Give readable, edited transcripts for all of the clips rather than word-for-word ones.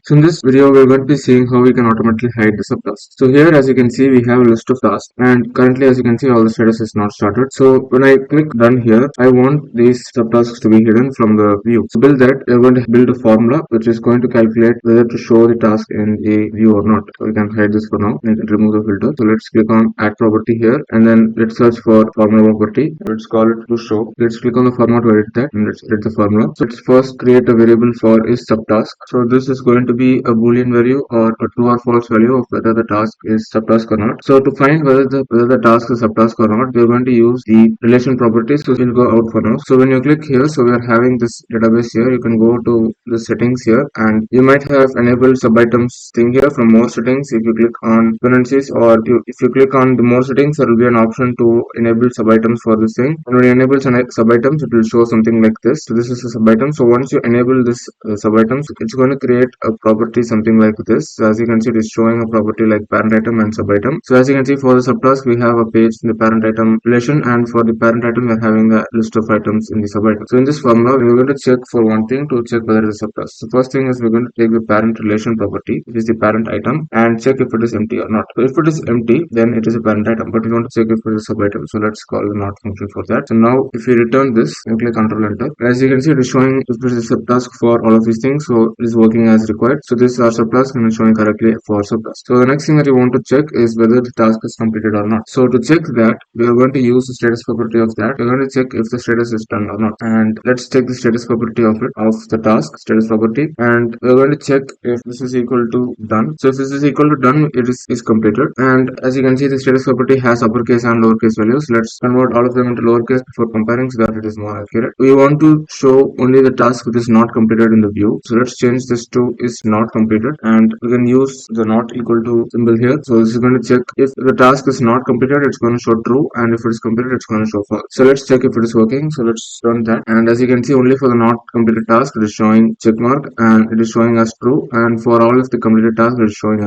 So in this video, we're going to be seeing how we can automatically hide the subtasks. So here, as you can see, we have a list of tasks, and currently, as you can see, all the status is not started. So when I click done here, I want these subtasks to be hidden from the view. So build that, we're going to build a formula which is going to calculate whether to show the task in the view or not. So we can hide this for now. We can remove the filter. So let's click on add property here, and then let's search for formula property. Let's call it to show. Let's click on the formula to edit that, and let's edit the formula. So let's first create a variable for is subtask. So this is going to be a boolean value or a true or false value of whether the task is subtask or not. So to find whether the task is subtask or not, we're going to use the relation properties. So we'll go out for now. So when you click here, so we are having this database here. You can go to the settings here, and you might have enabled subitems thing here from more settings. If you click on dependencies, or if you click on the more settings, there will be an option to enable subitems for this thing. And when you enable subitems, it will show something like this. So this is a subitem. So once you enable this subitems, it's going to create a property something like this. So as you can see, it is showing a property like parent item and subitem. So as you can see, for the subtask, we have a page in the parent item relation, and for the parent item, we are having a list of items in the subitem. So in this formula, we are going to check for one thing to check whether it is subtask. So first thing is we're going to take the parent relation property, which is the parent item, and check if it is empty or not. So if it is empty, then it is a parent item, but we want to check if it is a subitem. So let's call the not function for that. So now if you return this and click Ctrl Enter, as you can see, it is showing if it is a subtask for all of these things. So it is working as required. So this is our subtask and it's showing correctly for subtask. So the next thing that you want to check is whether the task is completed or not. So to check that, we are going to use the status property of that. We're going to check if the status is done or not. And let's take the status property of it, of the task, status property. And we're going to check if this is equal to done. So if this is equal to done, it is completed. And as you can see, the status property has uppercase and lowercase values. Let's convert all of them into lowercase before comparing so that it is more accurate. We want to show only the task which is not completed in the view. So let's change this to is not completed, and we can use the not equal to symbol here. So this is going to check if the task is not completed, it's going to show true, and if it is completed, it's going to show false. So let's check if it is working. So let's run that, and as you can see, only for the not completed task it is showing check mark and it is showing as true, and for all of the completed tasks it is showing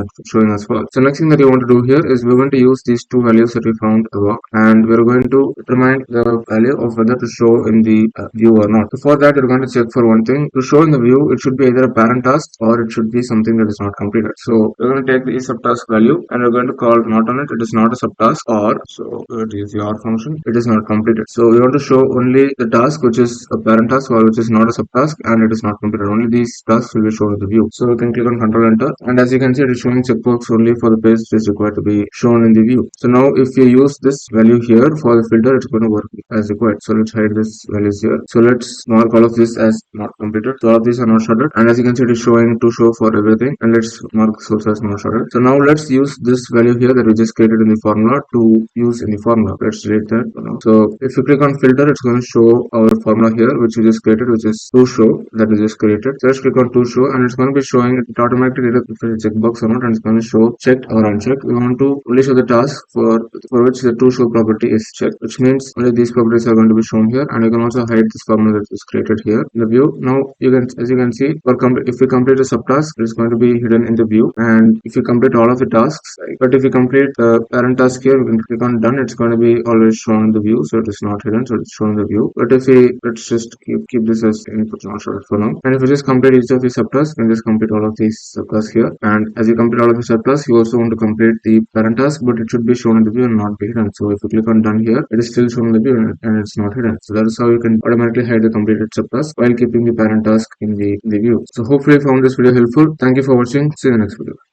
as false. So next thing that you want to do here is we're going to use these two values that we found above, and we're going to determine the value of whether to show in the view or not. So for that, you're going to check for one thing. To show in the view, it should be either a parent task or it should be something that is not completed. So we're going to take the subtask value and we're going to call not on it. It is not a subtask, or so it is the or function. It is not completed. So we want to show only the task which is a parent task or which is not a subtask and it is not completed. Only these tasks will be shown in the view. So we can click on Ctrl Enter, and as you can see, it is showing checkbox only for the page that is required to be shown in the view. So now if you use this value here for the filter, it's going to work as required. So let's hide this values here. So let's mark all of this as not completed. So all of these are not shorted, and as you can see, it is showing to show for everything, and let's mark source as not shorted. So now let's use this value here that we just created in the formula to use in the formula. Let's delete that for now. So if you click on filter, it's going to show our formula here which we just created, which is to show, that we just created. So let's click on to show, and it's going to be showing it automatically if it's a checkbox or not, and it's going to show checked or unchecked. We want to only show the task for which the to show property is checked, which means only these properties are going to be shown here, and you can also hide this formula that is created here in the view. Now you can, as you can see, if we complete a subtask, it is going to be hidden in the view, and if you complete all of the tasks, but if you complete the parent task here, we can click on done. It's going to be always shown in the view, so it is not hidden, so it's shown in the view. But if we let's just keep this as input not showed for now, and if you just complete each of these subtasks, you can just complete all of these subtasks here. And as you complete all of the subtasks, you also want to complete the parent task, but it should be shown in the view and not be hidden. So if you click on done here, it is still shown in the view and it's not hidden. So that is how you can automatically hide the completed subtask while keeping the parent task in the view. So hopefully you found this video helpful. Thank you for watching. See you in the next video.